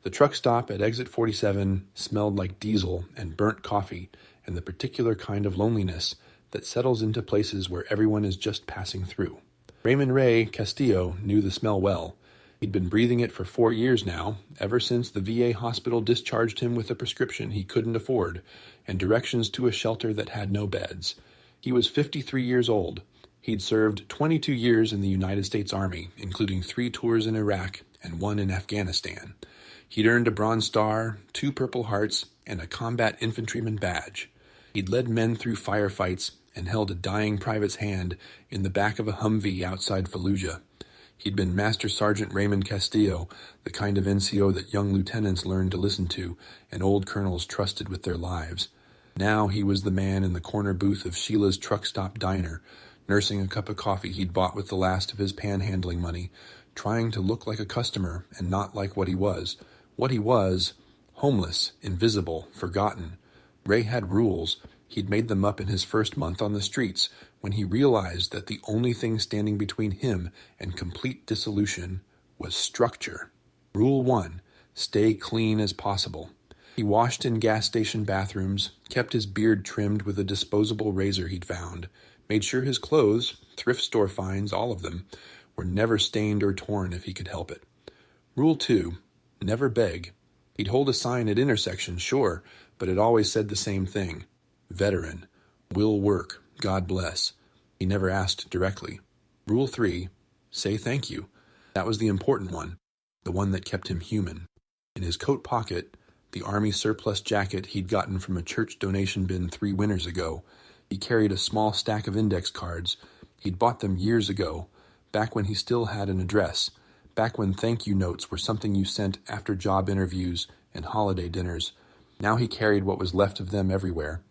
The truck stop at exit 47 smelled like diesel and burnt coffee and the particular kind of loneliness that settles into places where everyone is just passing through. Raymond Ray Castillo knew the smell well. He'd been breathing it for 4 years now, ever since the VA hospital discharged him with a prescription he couldn't afford and directions to a shelter that had no beds. He was 53 years old. He'd served 22 years in the United States Army, including 3 tours in Iraq and 1 in Afghanistan. He'd earned a Bronze Star, 2 Purple Hearts, and a Combat Infantryman badge. He'd led men through firefights and held a dying private's hand in the back of a Humvee outside Fallujah. He'd been Master Sergeant Raymond Castillo, the kind of NCO that young lieutenants learned to listen to and old colonels trusted with their lives. Now he was the man in the corner booth of Sheila's truck stop diner, nursing a cup of coffee he'd bought with the last of his panhandling money, trying to look like a customer and not like what he was. What he was, homeless, invisible, forgotten. Ray had rules. He'd made them up in his first month on the streets when he realized that the only thing standing between him and complete dissolution was structure. Rule 1, stay clean as possible. He washed in gas station bathrooms, kept his beard trimmed with a disposable razor he'd found, made sure his clothes, thrift store finds, all of them, were never stained or torn if he could help it. Rule 2, never beg. He'd hold a sign at intersections, sure, but it always said the same thing. Veteran. Will work. God bless. He never asked directly. Rule 3, say thank you. That was the important one, the one that kept him human. In his coat pocket, the Army surplus jacket he'd gotten from a church donation bin 3 winters ago, he carried a small stack of index cards. He'd bought them years ago, back when he still had an address, back when thank you notes were something you sent after job interviews and holiday dinners. Now he carried what was left of them everywhere.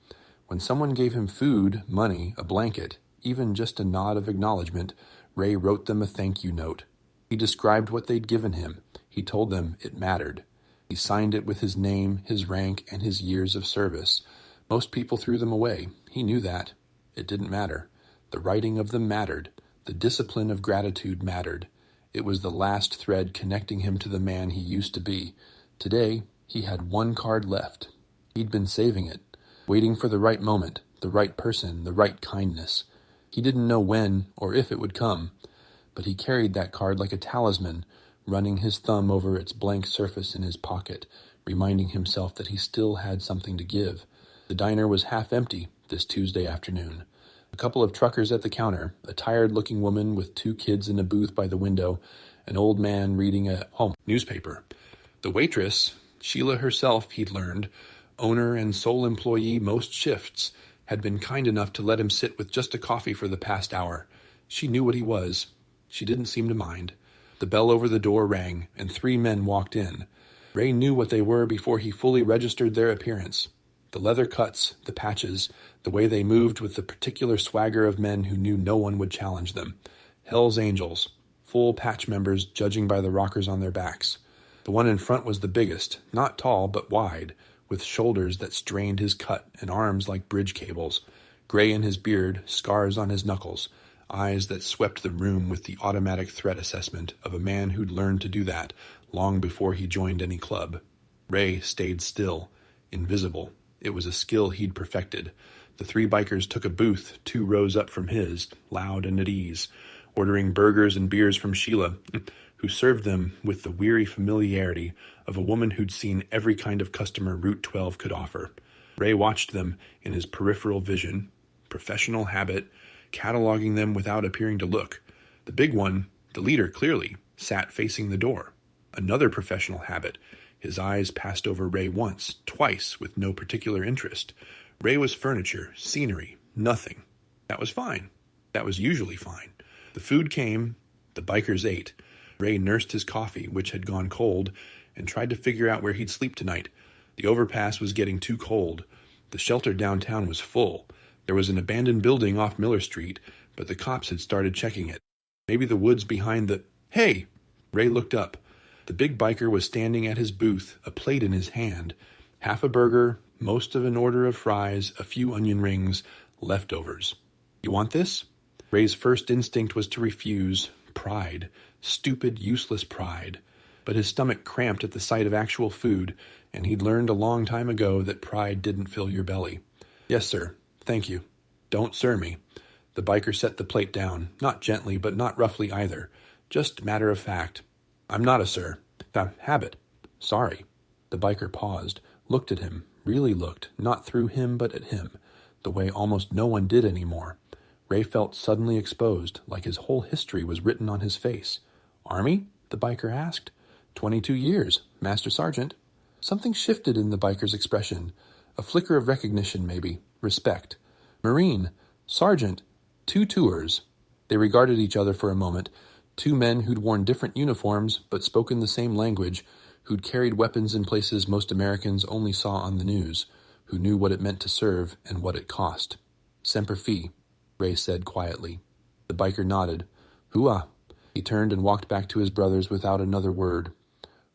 When someone gave him food, money, a blanket, even just a nod of acknowledgement, Ray wrote them a thank you note. He described what they'd given him. He told them it mattered. He signed it with his name, his rank, and his years of service. Most people threw them away. He knew that. It didn't matter. The writing of them mattered. The discipline of gratitude mattered. It was the last thread connecting him to the man he used to be. Today, he had 1 card left. He'd been saving it, waiting for the right moment, the right person, the right kindness. He didn't know when or if it would come, but he carried that card like a talisman, running his thumb over its blank surface in his pocket, reminding himself that he still had something to give. The diner was half empty this Tuesday afternoon. A couple of truckers at the counter, a tired-looking woman with 2 kids in a booth by the window, an old man reading a home newspaper. The waitress, Sheila herself, he'd learned, owner and sole employee most shifts, had been kind enough to let him sit with just a coffee for the past hour. She knew what he was. She didn't seem to mind. The bell over the door rang, and 3 men walked in. Ray knew what they were before he fully registered their appearance. The leather cuts, the patches, the way they moved with the particular swagger of men who knew no one would challenge them. Hell's Angels, full patch members judging by the rockers on their backs. The one in front was the biggest, not tall but wide, with shoulders that strained his cut and arms like bridge cables, gray in his beard, scars on his knuckles, eyes that swept the room with the automatic threat assessment of a man who'd learned to do that long before he joined any club. Ray stayed still, invisible. It was a skill he'd perfected. The 3 bikers took a booth 2 rows up from his, loud and at ease, ordering burgers and beers from Sheila, who served them with the weary familiarity of a woman who'd seen every kind of customer Route 12 could offer. Ray watched them in his peripheral vision, professional habit, cataloging them without appearing to look. The big one, the leader clearly, sat facing the door. Another professional habit. His eyes passed over Ray once, twice, with no particular interest. Ray was furniture, scenery, nothing. That was fine. That was usually fine. The food came. The bikers ate. Ray nursed his coffee, which had gone cold, and tried to figure out where he'd sleep tonight. The overpass was getting too cold. The shelter downtown was full. There was an abandoned building off Miller Street, but the cops had started checking it. Maybe the woods behind the... Hey! Ray looked up. The big biker was standing at his booth, a plate in his hand. Half a burger, most of an order of fries, a few onion rings, leftovers. You want this? Ray's first instinct was to refuse. Pride. Stupid, useless pride. but his stomach cramped at the sight of actual food, and he'd learned a long time ago that pride didn't fill your belly. "Yes, sir. Thank you." "Don't sir me." The biker set the plate down, not gently, but not roughly either. Just matter of fact. "I'm not a sir. Habit. Sorry." The biker paused, looked at him, really looked, not through him but at him, the way almost no one did anymore. Ray felt suddenly exposed, like his whole history was written on his face. "Army?" the biker asked. 22 years, Master Sergeant." Something shifted in the biker's expression. A flicker of recognition, maybe. Respect. "Marine. Sergeant. 2 tours." They regarded each other for a moment. Two men who'd worn different uniforms, but spoken the same language, who'd carried weapons in places most Americans only saw on the news, who knew what it meant to serve and what it cost. "Semper Fi," Ray said quietly. The biker nodded. "Hooah." He turned and walked back to his brothers without another word.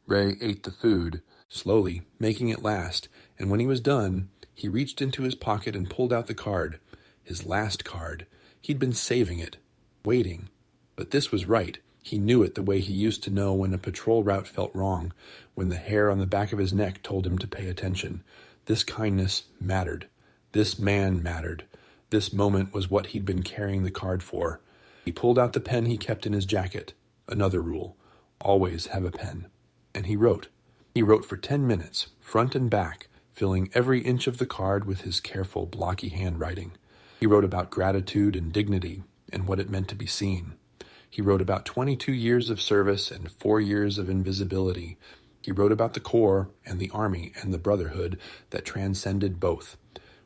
Ray ate the food, slowly, making it last, and when he was done, he reached into his pocket and pulled out the card. His last card. He'd been saving it, waiting. But this was right. He knew it the way he used to know when a patrol route felt wrong, when the hair on the back of his neck told him to pay attention. This kindness mattered. This man mattered. This moment was what he'd been carrying the card for. He pulled out the pen he kept in his jacket. Another rule. Always have a pen. And he wrote. He wrote for 10 minutes, front and back, filling every inch of the card with his careful, blocky handwriting. He wrote about gratitude and dignity and what it meant to be seen. He wrote about 22 years of service and 4 years of invisibility. He wrote about the Corps and the Army and the brotherhood that transcended both.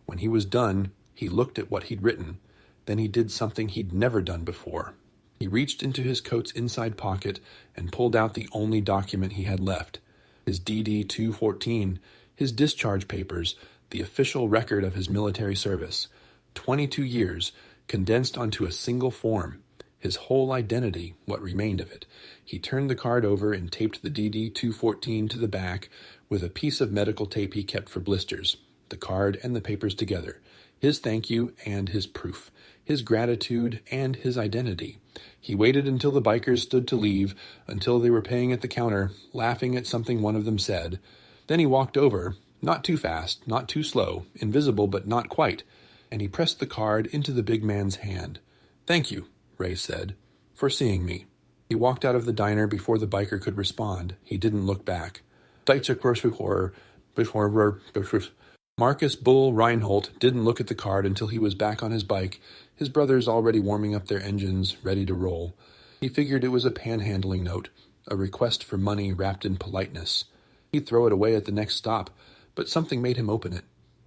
When he was done, he looked at what he'd written. Then he did something he'd never done before. He reached into his coat's inside pocket and pulled out the only document he had left, his DD-214, his discharge papers, the official record of his military service. 22 years, condensed onto a single form. His whole identity, what remained of it. He turned the card over and taped the DD-214 to the back with a piece of medical tape he kept for blisters. The card and the papers together. His thank you and his proof. His gratitude and his identity. He waited until the bikers stood to leave, until they were paying at the counter, laughing at something one of them said. Then he walked over, not too fast, not too slow, invisible but not quite, and he pressed the card into the big man's hand. "Thank you," Ray said, "for seeing me." He walked out of the diner before the biker could respond. He didn't look back. Marcus Bull Reinhold didn't look at the card until he was back on his bike, his brothers already warming up their engines, ready to roll. He figured it was a panhandling note, a request for money wrapped in politeness. He'd throw it away at the next stop, but something made him open it.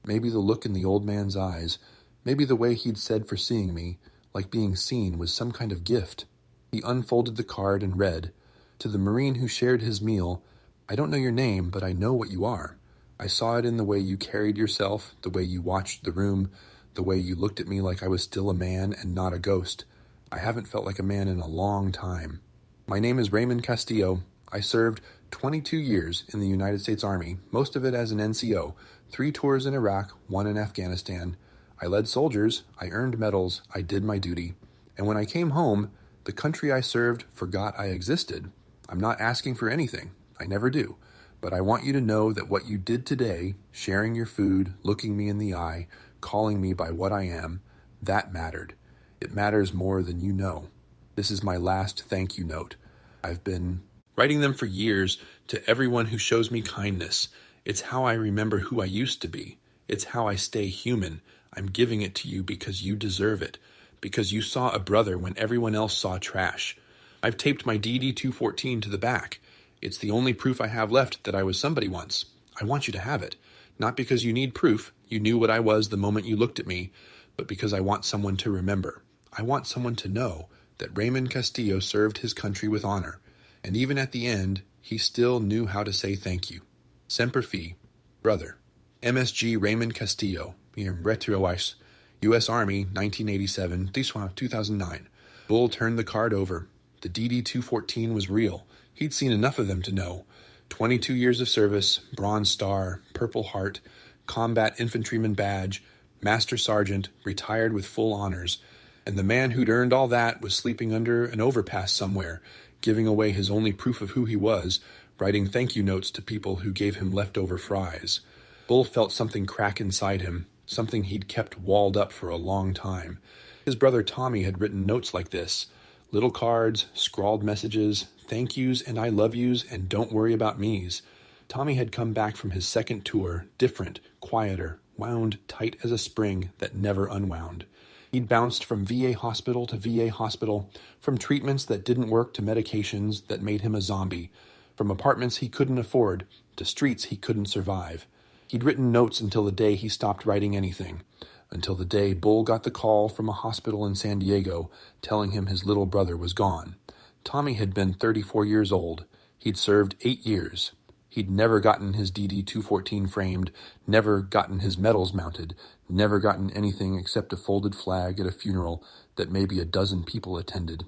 Maybe the look in the old man's eyes, maybe the way he'd said for seeing me, like being seen was some kind of gift. He unfolded the card and read, "To the Marine who shared his meal, I don't know your name, but I know what you are. I saw it in the way you carried yourself, the way you watched the room, the way you looked at me like I was still a man and not a ghost. I haven't felt like a man in a long time. My name is Raymond Castillo. I served 22 years in the United States Army, most of it as an NCO, 3 tours in Iraq, 1 in Afghanistan. I led soldiers, I earned medals, I did my duty. And when I came home, the country I served forgot I existed. I'm not asking for anything. I never do. But I want you to know that what you did today, sharing your food, looking me in the eye, calling me by what I am, that mattered. It matters more than you know. This is my last thank you note. I've been writing them for years to everyone who shows me kindness. It's how I remember who I used to be. It's how I stay human. I'm giving it to you because you deserve it. Because you saw a brother when everyone else saw trash. I've taped my DD-214 to the back. It's the only proof I have left that I was somebody once. I want you to have it. Not because you need proof, you knew what I was the moment you looked at me, but because I want someone to remember. I want someone to know that Raymond Castillo served his country with honor, and even at the end, he still knew how to say thank you. Semper Fi, brother. MSG Raymond Castillo, Retroice, U.S. Army, 1987, 2009. Bull turned the card over. The DD-214 was real. He'd seen enough of them to know. 22 years of service, Bronze Star, Purple Heart, Combat Infantryman Badge, Master Sergeant, retired with full honors. And the man who'd earned all that was sleeping under an overpass somewhere, giving away his only proof of who he was, writing thank you notes to people who gave him leftover fries. Bull felt something crack inside him, something he'd kept walled up for a long time. His brother Tommy had written notes like this, little cards, scrawled messages, thank yous and I love yous and don't worry about me's. Tommy had come back from his second tour, different, quieter, wound tight as a spring that never unwound. He'd bounced from VA hospital to VA hospital, from treatments that didn't work to medications that made him a zombie, from apartments he couldn't afford to streets he couldn't survive. He'd written notes until the day he stopped writing anything, until the day Bull got the call from a hospital in San Diego telling him his little brother was gone. Tommy had been 34 years old. He'd served 8 years. He'd never gotten his DD-214 framed, never gotten his medals mounted, never gotten anything except a folded flag at a funeral that maybe a dozen people attended.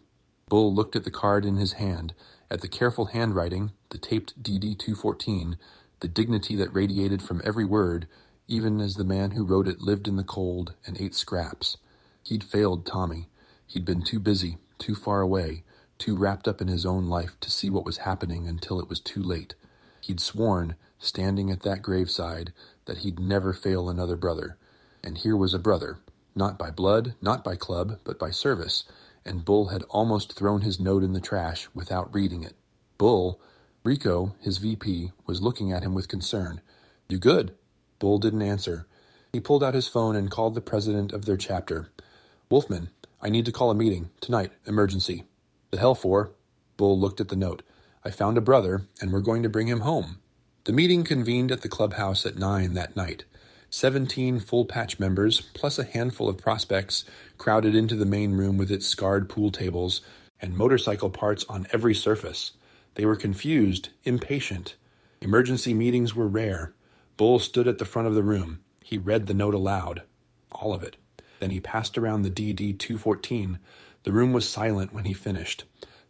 Bull looked at the card in his hand, at the careful handwriting, the taped DD-214, the dignity that radiated from every word, even as the man who wrote it lived in the cold and ate scraps. He'd failed Tommy. He'd been too busy, too far away, too wrapped up in his own life to see what was happening until it was too late. He'd sworn, standing at that graveside, that he'd never fail another brother. And here was a brother, not by blood, not by club, but by service, and Bull had almost thrown his note in the trash without reading it. Rico, his VP, was looking at him with concern. You good? Bull didn't answer. He pulled out his phone and called the president of their chapter. Wolfman, I need to call a meeting. Tonight. Emergency. The hell for? Bull looked at the note. I found a brother, and we're going to bring him home. The meeting convened at the clubhouse at 9 that night. 17 full-patch members, plus a handful of prospects, crowded into the main room with its scarred pool tables and motorcycle parts on every surface. They were confused, impatient. Emergency meetings were rare. Bull stood at the front of the room. He read the note aloud. All of it. Then he passed around the DD-214. The room was silent when he finished.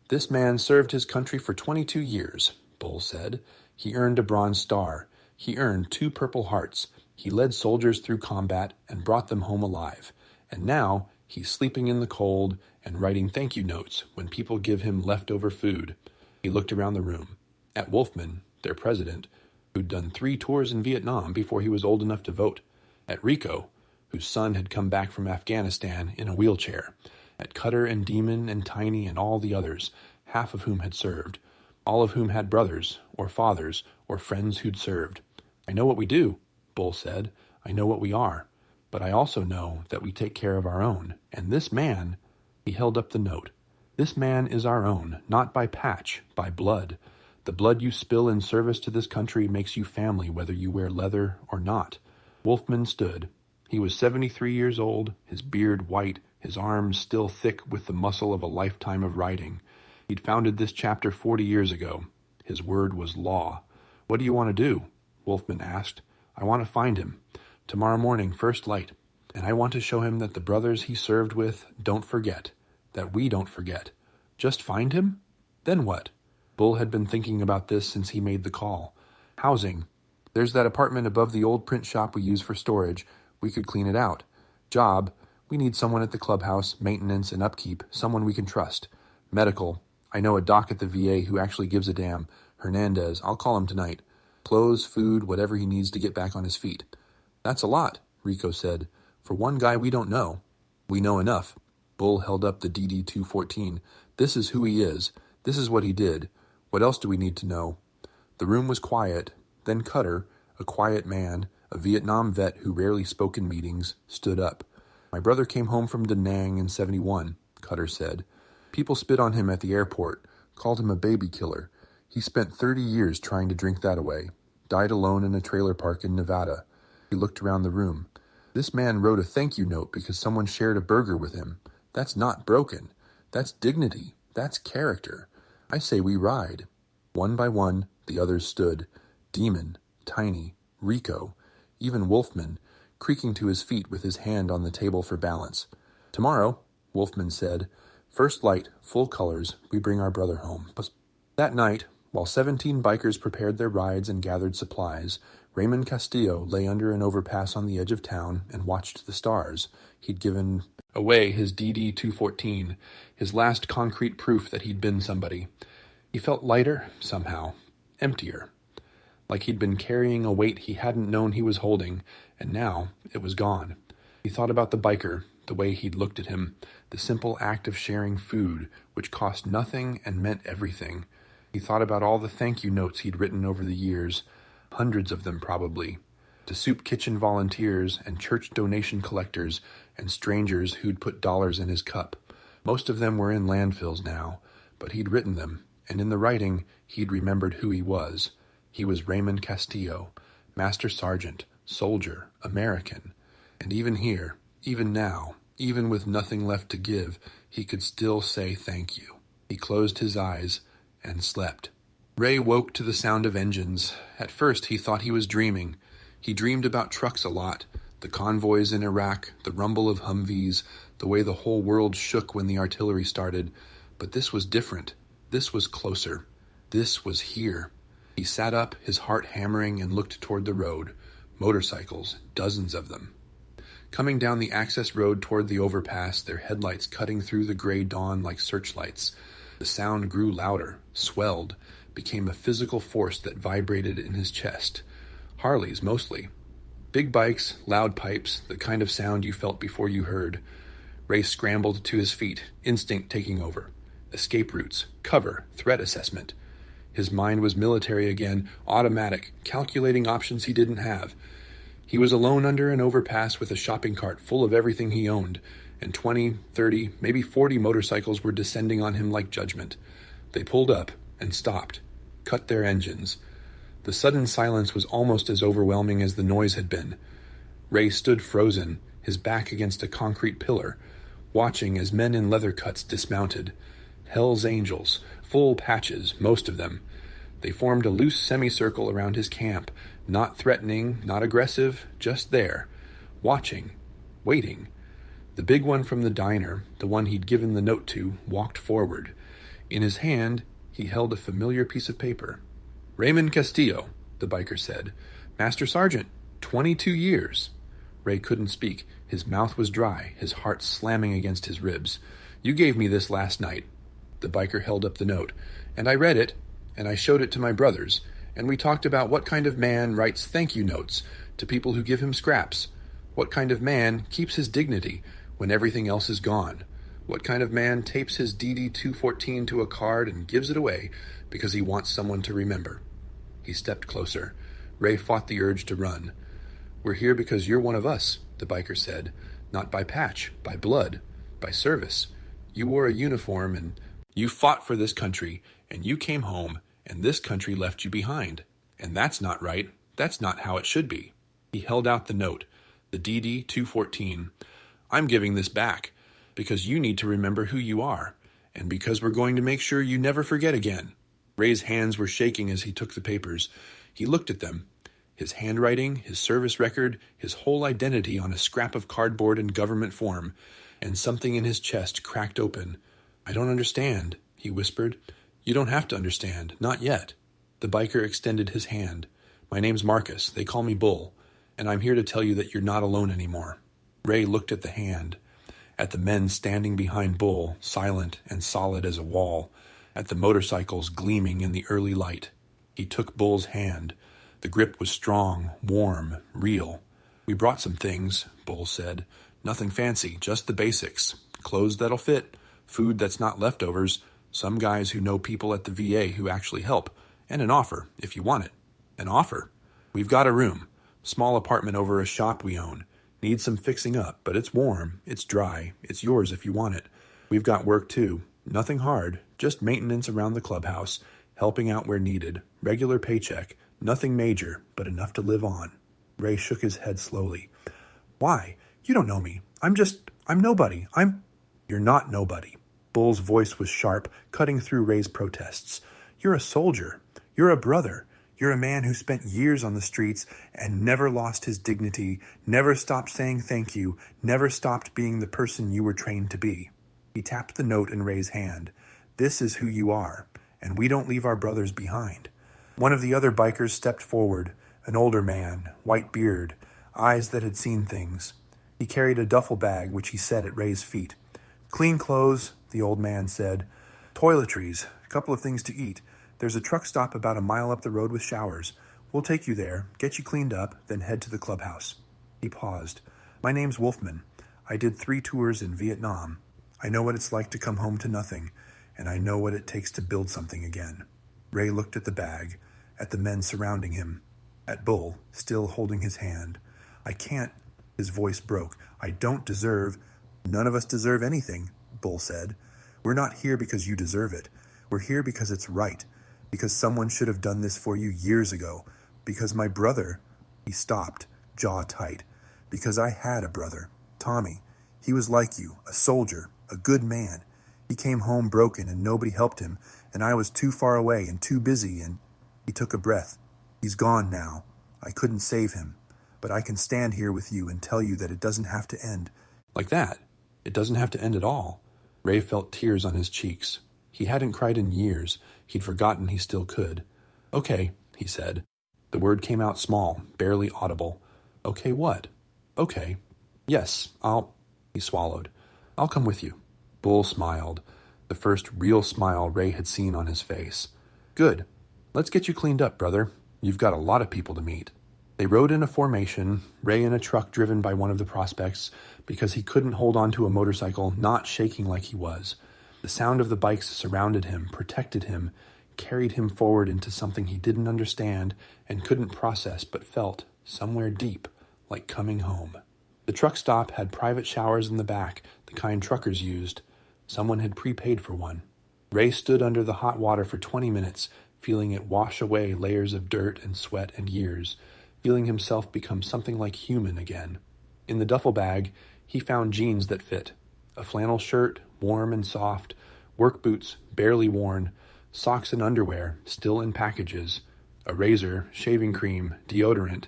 This man served his country for 22 years, Bull said. He earned a Bronze Star. He earned 2 Purple Hearts. He led soldiers through combat and brought them home alive. And now he's sleeping in the cold and writing thank you notes when people give him leftover food. He looked around the room. At Wolfman, their president, who'd done 3 tours in Vietnam before he was old enough to vote. At Rico, whose son had come back from Afghanistan in a wheelchair. At Cutter and Demon and Tiny and all the others, half of whom had served, all of whom had brothers, or fathers, or friends who'd served. I know what we do, Bull said. I know what we are. But I also know that we take care of our own. And this man, he held up the note. This man is our own, not by patch, by blood. The blood you spill in service to this country makes you family whether you wear leather or not. Wolfman stood. He was 73 years old, his beard white, his arms still thick with the muscle of a lifetime of writing. He'd founded this chapter 40 years ago. His word was law. What do you want to do? Wolfman asked. I want to find him. Tomorrow morning, first light. And I want to show him that the brothers he served with don't forget. That we don't forget. Just find him? Then what? Bull had been thinking about this since he made the call. Housing. There's that apartment above the old print shop we use for storage. We could clean it out. Job. We need someone at the clubhouse, maintenance and upkeep, someone we can trust. Medical. I know a doc at the VA who actually gives a damn. Hernandez. I'll call him tonight. Clothes, food, whatever he needs to get back on his feet. That's a lot, Rico said. For one guy we don't know. We know enough. Bull held up the DD-214. This is who he is. This is what he did. What else do we need to know? The room was quiet. Then Cutter, a quiet man, a Vietnam vet who rarely spoke in meetings, stood up. My brother came home from Da Nang in 71, Cutter said. People spit on him at the airport, called him a baby killer. He spent 30 years trying to drink that away. Died alone in a trailer park in Nevada. He looked around the room. This man wrote a thank you note because someone shared a burger with him. That's not broken. That's dignity. That's character. I say we ride. One by one, the others stood. Demon, Tiny, Rico, even Wolfman, creaking to his feet with his hand on the table for balance. Tomorrow, Wolfman said, first light, full colors, we bring our brother home. That night, while 17 bikers prepared their rides and gathered supplies, Raymond Castillo lay under an overpass on the edge of town and watched the stars. He'd given away his DD-214, his last concrete proof that he'd been somebody. He felt lighter, somehow. emptier, like he'd been carrying a weight he hadn't known he was holding, and now it was gone. He thought about the biker, the way he'd looked at him, the simple act of sharing food, which cost nothing and meant everything. He thought about all the thank you notes he'd written over the years, hundreds of them probably, to soup kitchen volunteers and church donation collectors and strangers who'd put dollars in his cup. Most of them were in landfills now, but he'd written them, and in the writing he'd remembered who he was. He was Raymond Castillo, Master Sergeant, soldier, American. And even here, even now, even with nothing left to give, he could still say thank you. He closed his eyes and slept. Ray woke to the sound of engines. At first he thought he was dreaming. He dreamed about trucks a lot, the convoys in Iraq, the rumble of Humvees, the way the whole world shook when the artillery started. But this was different. This was closer. This was here. He sat up, his heart hammering, and looked toward the road. Motorcycles, dozens of them. Coming down the access road toward the overpass, their headlights cutting through the gray dawn like searchlights. The sound grew louder, swelled, became a physical force that vibrated in his chest. Harleys, mostly. Big bikes, loud pipes, the kind of sound you felt before you heard. Ray scrambled to his feet, instinct taking over. Escape routes, cover, threat assessment. His mind was military again, automatic, calculating options he didn't have. He was alone under an overpass with a shopping cart full of everything he owned, and 20, 30, maybe 40 motorcycles were descending on him like judgment. They pulled up and stopped, cut their engines. The sudden silence was almost as overwhelming as the noise had been. Ray stood frozen, his back against a concrete pillar, watching as men in leather cuts dismounted. Hell's Angels, full patches, most of them. They formed a loose semicircle around his camp, not threatening, not aggressive, just there, watching, waiting. The big one from the diner, the one he'd given the note to, walked forward. In his hand, he held a familiar piece of paper. "Raymond Castillo," the biker said. "Master Sergeant, 22 years. Ray couldn't speak. His mouth was dry, his heart slamming against his ribs. "You gave me this last night." The biker held up the note. "And I read it, and I showed it to my brothers, and we talked about what kind of man writes thank you notes to people who give him scraps. What kind of man keeps his dignity when everything else is gone. What kind of man tapes his DD-214 to a card and gives it away because he wants someone to remember." He stepped closer. Ray fought the urge to run. "We're here because you're one of us," the biker said. "Not by patch, by blood, by service. You wore a uniform and you fought for this country, and you came home, and this country left you behind. And that's not right. That's not how it should be." He held out the note, the DD-214. "I'm giving this back, because you need to remember who you are, and because we're going to make sure you never forget again." Ray's hands were shaking as he took the papers. He looked at them. His handwriting, his service record, his whole identity on a scrap of cardboard in government form, and something in his chest cracked open. "I don't understand," he whispered. "You don't have to understand, not yet." The biker extended his hand. "My name's Marcus. They call me Bull, and I'm here to tell you that you're not alone anymore." Ray looked at the hand, at the men standing behind Bull, silent and solid as a wall, at the motorcycles gleaming in the early light. He took Bull's hand. The grip was strong, warm, real. "We brought some things," Bull said. "Nothing fancy, just the basics. Clothes that'll fit, food that's not leftovers, some guys who know people at the VA who actually help, and an offer, if you want it." "An offer?" "We've got a room. Small apartment over a shop we own. Needs some fixing up, but it's warm, it's dry, it's yours if you want it. We've got work too. Nothing hard, just maintenance around the clubhouse, helping out where needed, regular paycheck, nothing major, but enough to live on." Ray shook his head slowly. "Why? You don't know me. I'm nobody. You're not nobody." Bull's voice was sharp, cutting through Ray's protests. "You're a soldier. You're a brother. You're a man who spent years on the streets and never lost his dignity, never stopped saying thank you, never stopped being the person you were trained to be." He tapped the note in Ray's hand. "This is who you are, and we don't leave our brothers behind." One of the other bikers stepped forward, an older man, white beard, eyes that had seen things. He carried a duffel bag which he set at Ray's feet. "Clean clothes," the old man said. "Toiletries, a couple of things to eat. There's a truck stop about a mile up the road with showers. We'll take you there, get you cleaned up, then head to the clubhouse. He paused. My name's Wolfman. I did 3 tours in Vietnam. I know what it's like to come home to nothing, and I know what it takes to build something again. Ray looked at the bag, at the men surrounding him, at Bull, still holding his hand. I can't, his voice broke. I don't deserve, none of us deserve anything, Bull said. We're not here because you deserve it. We're here because it's right, because someone should have done this for you years ago, because my brother, he stopped, jaw tight, because I had a brother, Tommy. He was like you, a soldier, a good man. He came home broken and nobody helped him, and I was too far away and too busy, and he took a breath. He's gone now. I couldn't save him, but I can stand here with you and tell you that it doesn't have to end. Like that. It doesn't have to end at all. Ray felt tears on his cheeks. He hadn't cried in years. He'd forgotten he still could. Okay, he said. The word came out small, barely audible. Okay what? Okay. Yes, he swallowed. I'll come with you. Bull smiled, the first real smile Ray had seen on his face. Good. Let's get you cleaned up, brother. You've got a lot of people to meet. They rode in a formation, Ray in a truck driven by one of the prospects, because he couldn't hold on to a motorcycle, not shaking like he was. The sound of the bikes surrounded him, protected him, carried him forward into something he didn't understand and couldn't process but felt, somewhere deep, like coming home. The truck stop had private showers in the back, the kind truckers used. Someone had prepaid for one. Ray stood under the hot water for 20 minutes, feeling it wash away layers of dirt and sweat and years, feeling himself become something like human again. In the duffel bag, he found jeans that fit, a flannel shirt, warm and soft, work boots, barely worn, socks and underwear, still in packages, a razor, shaving cream, deodorant,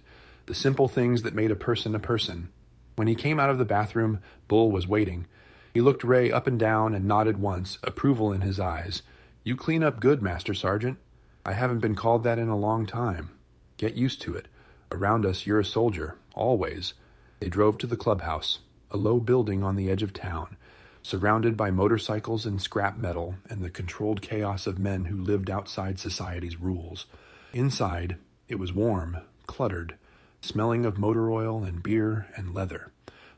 the simple things that made a person a person. When he came out of the bathroom, Bull was waiting. He looked Ray up and down and nodded once, approval in his eyes. You clean up good, Master Sergeant. I haven't been called that in a long time. Get used to it. Around us, you're a soldier, always. They drove to the clubhouse, a low building on the edge of town, surrounded by motorcycles and scrap metal and the controlled chaos of men who lived outside society's rules. Inside, it was warm, cluttered, smelling of motor oil and beer and leather.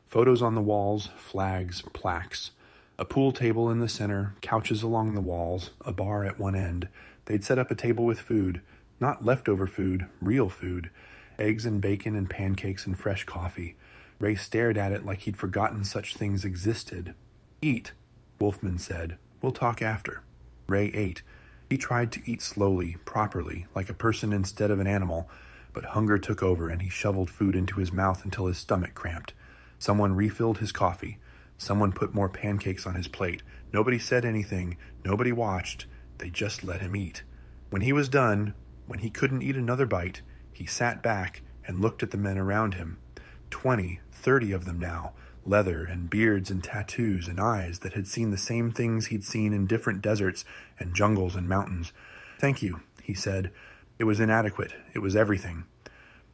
Photos on the walls, flags, plaques. A pool table in the center, couches along the walls, a bar at one end. They'd set up a table with food, not leftover food, real food. Eggs and bacon and pancakes and fresh coffee. Ray stared at it like he'd forgotten such things existed. Eat, Wolfman said. We'll talk after. Ray ate. He tried to eat slowly, properly, like a person instead of an animal, but hunger took over and he shoveled food into his mouth until his stomach cramped. Someone refilled his coffee. Someone put more pancakes on his plate. Nobody said anything. Nobody watched. They just let him eat. When he was done, when he couldn't eat another bite, he sat back and looked at the men around him. 20, 30 of them now, leather and beards and tattoos and eyes that had seen the same things he'd seen in different deserts and jungles and mountains. Thank you, he said. It was inadequate. It was everything.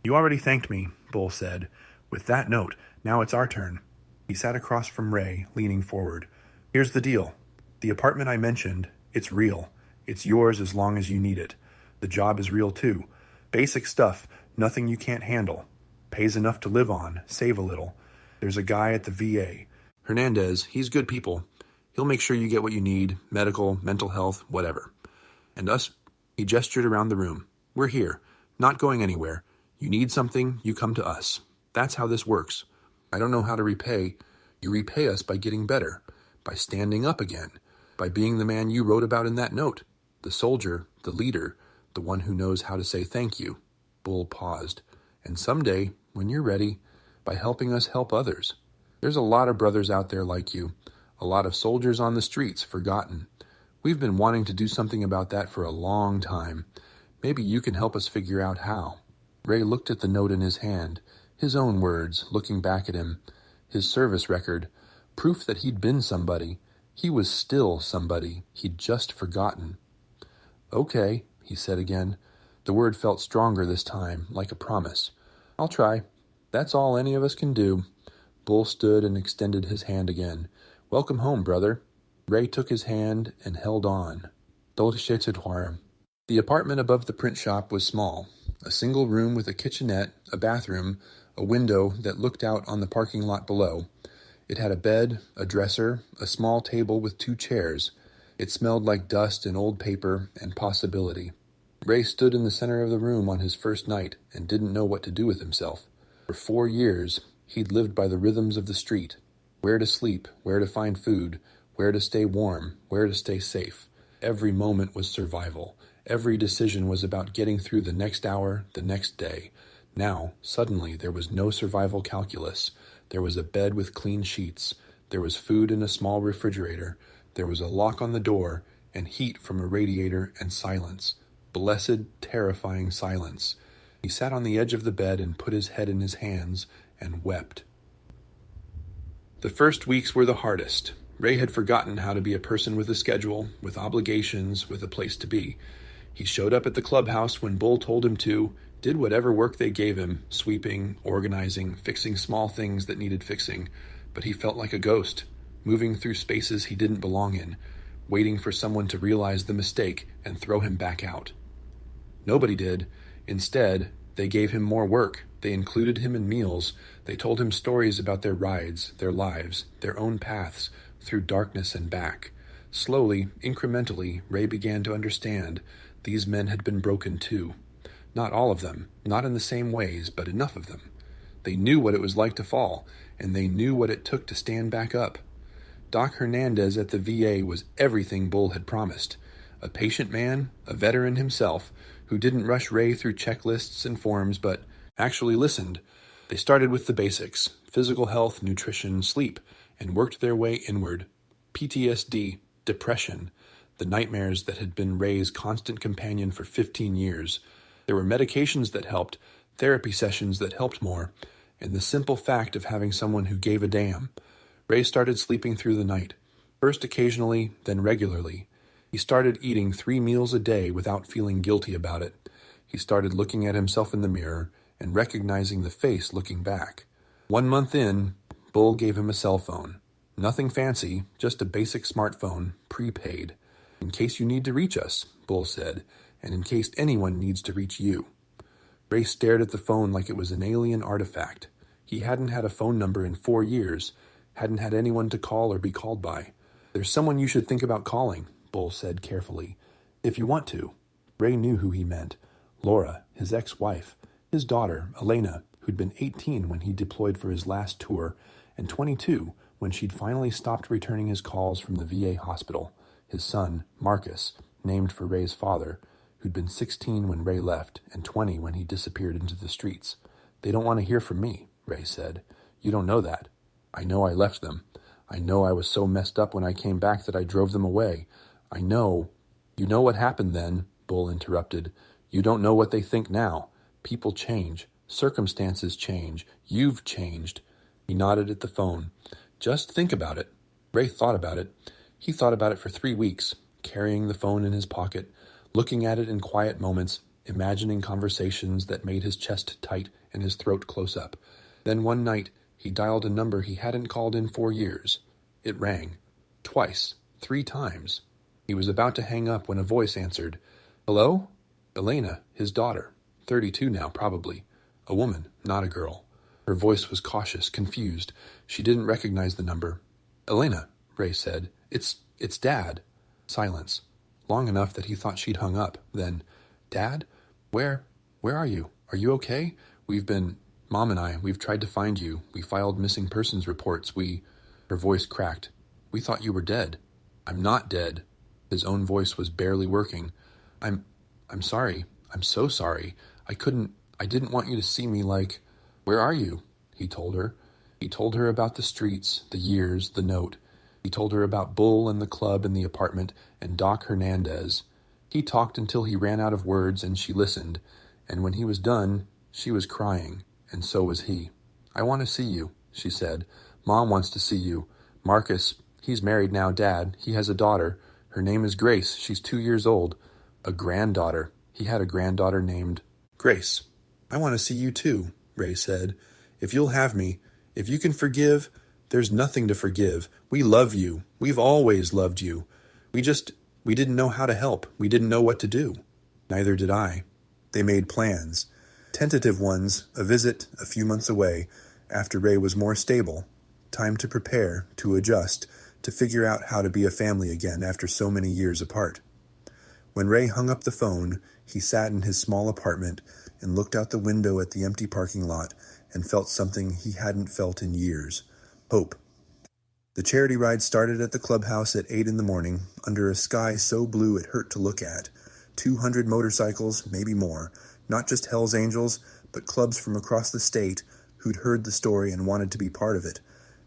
You already thanked me, Bull said. With that note, now it's our turn. He sat across from Ray, leaning forward. Here's the deal. The apartment I mentioned, it's real. It's yours as long as you need it. The job is real too. Basic stuff, nothing you can't handle. Pays enough to live on, save a little. There's a guy at the VA. Hernandez, he's good people. He'll make sure you get what you need, medical, mental health, whatever. And us, he gestured around the room. We're here, not going anywhere. You need something, you come to us. That's how this works. I don't know how to repay. You repay us by getting better, by standing up again, by being the man you wrote about in that note, the soldier, the leader, the one who knows how to say thank you. Bull paused. And someday, when you're ready, by helping us help others. There's a lot of brothers out there like you, a lot of soldiers on the streets forgotten. We've been wanting to do something about that for a long time. Maybe you can help us figure out how. Ray looked at the note in his hand, his own words, looking back at him, his service record, proof that he'd been somebody. He was still somebody he'd just forgotten. Okay, he said again. The word felt stronger this time, like a promise. I'll try. That's all any of us can do. Bull stood and extended his hand again. Welcome home, brother. Ray took his hand and held on. Dolce te The apartment above the print shop was small, a single room with a kitchenette, a bathroom, a window that looked out on the parking lot below. It had a bed, a dresser, a small table with 2 chairs. It smelled like dust and old paper and possibility. Ray stood in the center of the room on his first night and didn't know what to do with himself. For 4 years, he'd lived by the rhythms of the street. Where to sleep, where to find food, where to stay warm, where to stay safe. Every moment was survival. Every decision was about getting through the next hour, the next day. Now, suddenly, there was no survival calculus. There was a bed with clean sheets. There was food in a small refrigerator. There was a lock on the door, and heat from a radiator, and silence. Blessed, terrifying silence. He sat on the edge of the bed and put his head in his hands and wept. The first weeks were the hardest. Ray had forgotten how to be a person with a schedule, with obligations, with a place to be. He showed up at the clubhouse when Bull told him to, did whatever work they gave him, sweeping, organizing, fixing small things that needed fixing, but he felt like a ghost, moving through spaces he didn't belong in, waiting for someone to realize the mistake and throw him back out. Nobody did. Instead, they gave him more work. They included him in meals. They told him stories about their rides, their lives, their own paths, through darkness and back. Slowly, incrementally, Ray began to understand these men had been broken too. Not all of them, not in the same ways, but enough of them. They knew what it was like to fall, and they knew what it took to stand back up. Doc Hernandez at the VA was everything Bull had promised. A patient man, a veteran himself, who didn't rush Ray through checklists and forms, but actually listened. They started with the basics, physical health, nutrition, sleep, and worked their way inward. PTSD, depression, the nightmares that had been Ray's constant companion for 15 years. There were medications that helped, therapy sessions that helped more, and the simple fact of having someone who gave a damn. Ray started sleeping through the night, first occasionally, then regularly. He started eating 3 meals a day without feeling guilty about it. He started looking at himself in the mirror and recognizing the face looking back. 1 month in, Bull gave him a cell phone. Nothing fancy, just a basic smartphone, prepaid. In case you need to reach us, Bull said, and in case anyone needs to reach you. Ray stared at the phone like it was an alien artifact. He hadn't had a phone number in 4 years, hadn't had anyone to call or be called by. There's someone you should think about calling, Bull said carefully. If you want to. Ray knew who he meant. Laura, his ex-wife, his daughter, Elena, who'd been 18 when he deployed for his last tour, and 22 when she'd finally stopped returning his calls from the VA hospital. His son, Marcus, named for Ray's father, who'd been 16 when Ray left and 20 when he disappeared into the streets. They don't want to hear from me, Ray said. You don't know that. I know I left them. I know I was so messed up when I came back that I drove them away. I know. You know what happened then, Bull interrupted. You don't know what they think now. People change. Circumstances change. You've changed. He nodded at the phone. Just think about it. Ray thought about it. He thought about it for 3 weeks, carrying the phone in his pocket, looking at it in quiet moments, imagining conversations that made his chest tight and his throat close up. Then one night, he dialed a number he hadn't called in 4 years. It rang. Twice. 3 times. He was about to hang up when a voice answered. Hello? Elena, his daughter. 32 now, probably. A woman, not a girl. Her voice was cautious, confused. She didn't recognize the number. Elena, Ray said. It's Dad. Silence. Long enough that he thought she'd hung up. Then, Dad? Where are you? Are you okay? Mom and we've tried to find you. We filed missing persons reports. Her voice cracked. We thought you were dead. I'm not dead. His own voice was barely working. I'm sorry. I'm so sorry. I didn't want you to see me like... Where are you? He told her. He told her about the streets, the years, the note. He told her about Bull and the club and the apartment and Doc Hernandez. He talked until he ran out of words and she listened. And when he was done, she was crying, and so was he. I want to see you, she said. Mom wants to see you. Marcus, he's married now, Dad. He has a daughter. Her name is Grace. She's 2 years old. A granddaughter. He had a granddaughter named Grace. I want to see you too, Ray said. If you'll have me, if you can forgive, there's nothing to forgive. We love you. We've always loved you. We didn't know how to help. We didn't know what to do. Neither did I. They made plans. Tentative ones, a visit a few months away, after Ray was more stable. Time to prepare, to adjust, to figure out how to be a family again after so many years apart. When Ray hung up the phone, he sat in his small apartment and looked out the window at the empty parking lot and felt something he hadn't felt in years. Hope. The charity ride started at the clubhouse at 8 in the morning, under a sky so blue it hurt to look at. 200 motorcycles, maybe more, not just Hell's Angels, but clubs from across the state who'd heard the story and wanted to be part of it.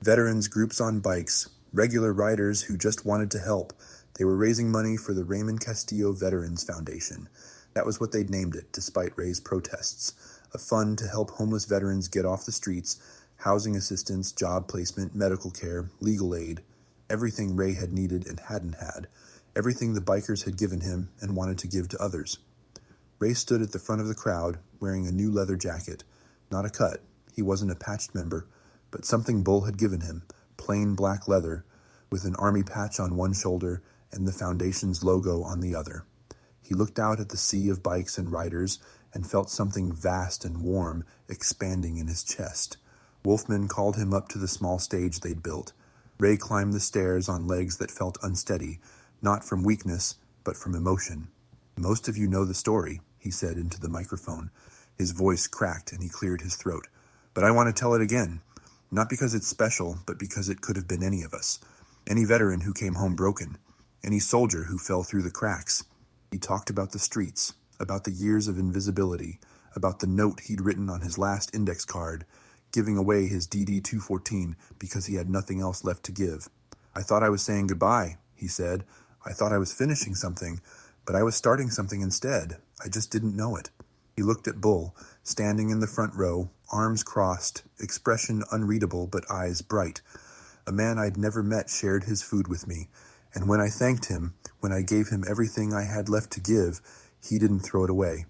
Veterans groups on bikes, regular riders who just wanted to help. They were raising money for the Raymond Castillo Veterans Foundation. That was what they'd named it, despite Ray's protests. A fund to help homeless veterans get off the streets, housing assistance, job placement, medical care, legal aid. Everything Ray had needed and hadn't had. Everything the bikers had given him and wanted to give to others. Ray stood at the front of the crowd, wearing a new leather jacket. Not a cut. He wasn't a patched member, but something Bull had given him, plain black leather, with an army patch on one shoulder and the foundation's logo on the other. He looked out at the sea of bikes and riders and felt something vast and warm expanding in his chest. Wolfman called him up to the small stage they'd built. Ray climbed the stairs on legs that felt unsteady, not from weakness, but from emotion. "Most of you know the story," he said into the microphone. His voice cracked and he cleared his throat. "But I want to tell it again. Not because it's special, but because it could have been any of us. Any veteran who came home broken. Any soldier who fell through the cracks." He talked about the streets, about the years of invisibility, about the note he'd written on his last index card, giving away his DD-214 because he had nothing else left to give. "I thought I was saying goodbye," he said. "I thought I was finishing something, but I was starting something instead. I just didn't know it." He looked at Bull, standing in the front row, arms crossed, expression unreadable but eyes bright. A man I'd never met shared his food with me, and when I thanked him, when I gave him everything I had left to give, he didn't throw it away.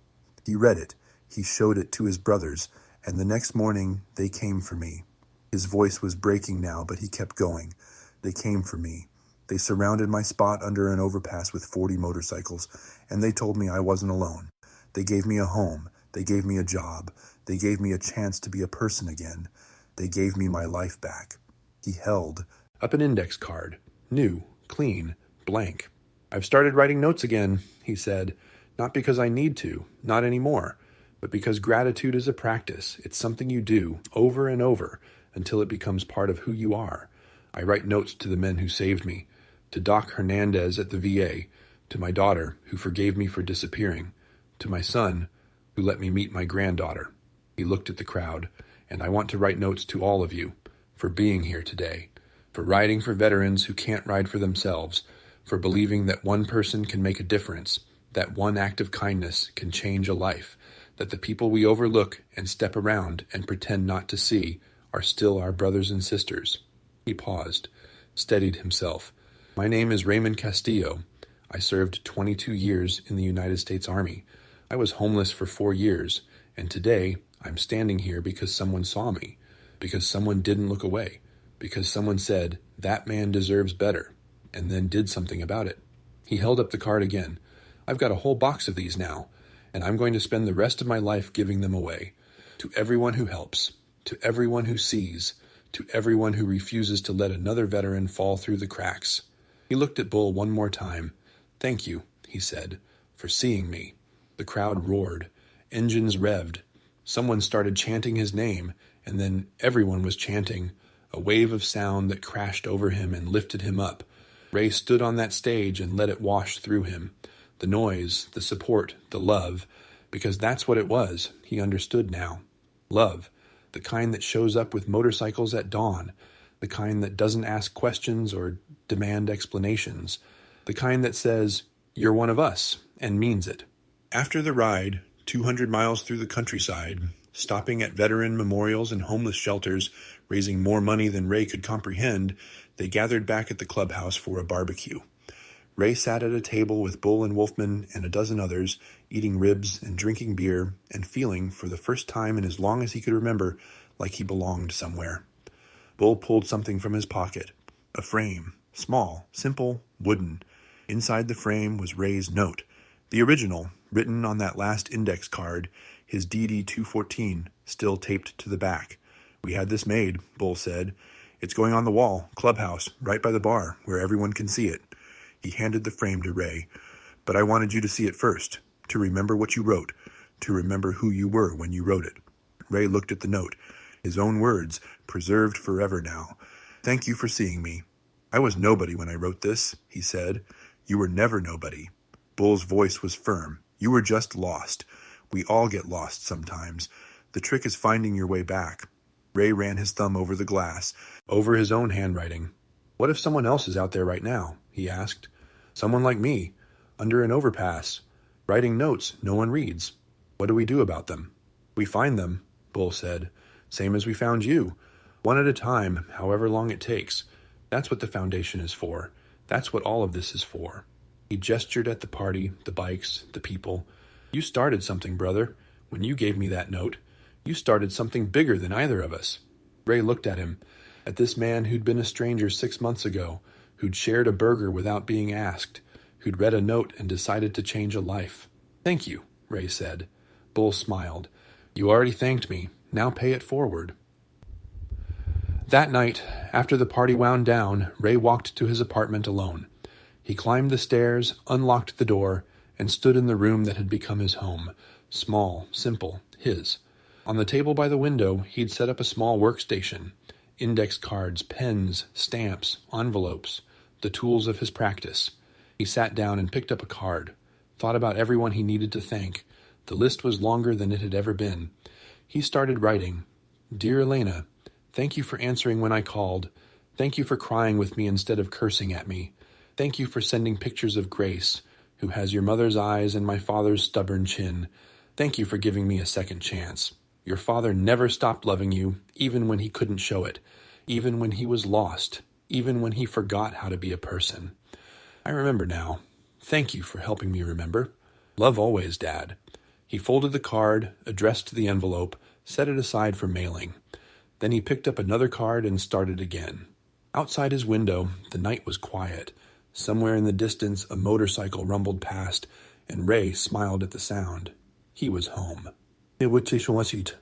He read it, he showed it to his brothers, and the next morning they came for me. His voice was breaking now, but he kept going. They came for me. They surrounded my spot under an overpass with 40 motorcycles, and they told me I wasn't alone. They gave me a home. They gave me a job. They gave me a chance to be a person again. They gave me my life back. He held up an index card, new, clean, blank. "I've started writing notes again," he said, "not because I need to, not anymore, but because gratitude is a practice. It's something you do over and over until it becomes part of who you are. I write notes to the men who saved me, to Doc Hernandez at the VA, to my daughter, who forgave me for disappearing, to my son, who let me meet my granddaughter." He looked at the crowd. "And I want to write notes to all of you, for being here today, for riding for veterans who can't ride for themselves, for believing that one person can make a difference, that one act of kindness can change a life, that the people we overlook and step around and pretend not to see are still our brothers and sisters." He paused, steadied himself. "My name is Raymond Castillo. I served 22 years in the United States Army. I was homeless for 4 years, and today I'm standing here because someone saw me, because someone didn't look away, because someone said, 'That man deserves better,' and then did something about it." He held up the card again. "I've got a whole box of these now, and I'm going to spend the rest of my life giving them away. To everyone who helps, to everyone who sees, to everyone who refuses to let another veteran fall through the cracks." He looked at Bull one more time. "Thank you," he said, "for seeing me." The crowd roared. Engines revved. Someone started chanting his name, and then everyone was chanting, a wave of sound that crashed over him and lifted him up. Ray stood on that stage and let it wash through him. The noise, the support, the love, because that's what it was, he understood now. Love, the kind that shows up with motorcycles at dawn, the kind that doesn't ask questions or demand explanations, the kind that says, "You're one of us," and means it. After the ride, 200 miles through the countryside, stopping at veteran memorials and homeless shelters, raising more money than Ray could comprehend, they gathered back at the clubhouse for a barbecue. Ray sat at a table with Bull and Wolfman and a dozen others, eating ribs and drinking beer and feeling, for the first time in as long as he could remember, like he belonged somewhere. Bull pulled something from his pocket, a frame, small, simple, wooden. Inside the frame was Ray's note, the original, written on that last index card, his DD-214 still taped to the back. "We had this made," Bull said. "It's going on the wall, clubhouse, right by the bar, where everyone can see it." He handed the frame to Ray. "But I wanted you to see it first, to remember what you wrote, to remember who you were when you wrote it." Ray looked at the note. His own words, preserved forever now. "Thank you for seeing me. I was nobody when I wrote this," he said. "You were never nobody." Bull's voice was firm. "You were just lost. We all get lost sometimes. The trick is finding your way back." Ray ran his thumb over the glass, over his own handwriting. "What if someone else is out there right now?" he asked. "Someone like me, under an overpass, writing notes no one reads. What do we do about them?" "We find them," Bull said. "Same as we found you. One at a time, however long it takes. That's what the foundation is for. That's what all of this is for." He gestured at the party, the bikes, the people. "You started something, brother. When you gave me that note, you started something bigger than either of us." Ray looked at him, at this man who'd been a stranger 6 months ago, who'd shared a burger without being asked, who'd read a note and decided to change a life. "Thank you," Ray said. Bull smiled. "You already thanked me. Now pay it forward." That night, after the party wound down, Ray walked to his apartment alone. He climbed the stairs, unlocked the door, and stood in the room that had become his home. Small, simple, his. On the table by the window, he'd set up a small workstation. Index cards, pens, stamps, envelopes, the tools of his practice. He sat down and picked up a card, thought about everyone he needed to thank. The list was longer than it had ever been. He started writing. "Dear Elena, thank you for answering when I called. Thank you for crying with me instead of cursing at me. Thank you for sending pictures of Grace, who has your mother's eyes and my father's stubborn chin. Thank you for giving me a second chance. Your father never stopped loving you, even when he couldn't show it, even when he was lost, even when he forgot how to be a person. I remember now. Thank you for helping me remember. Love always, Dad." He folded the card, addressed the envelope, set it aside for mailing. Then he picked up another card and started again. Outside his window, the night was quiet. Somewhere in the distance, a motorcycle rumbled past, and Ray smiled at the sound. He was home. "Et what tu choisis?"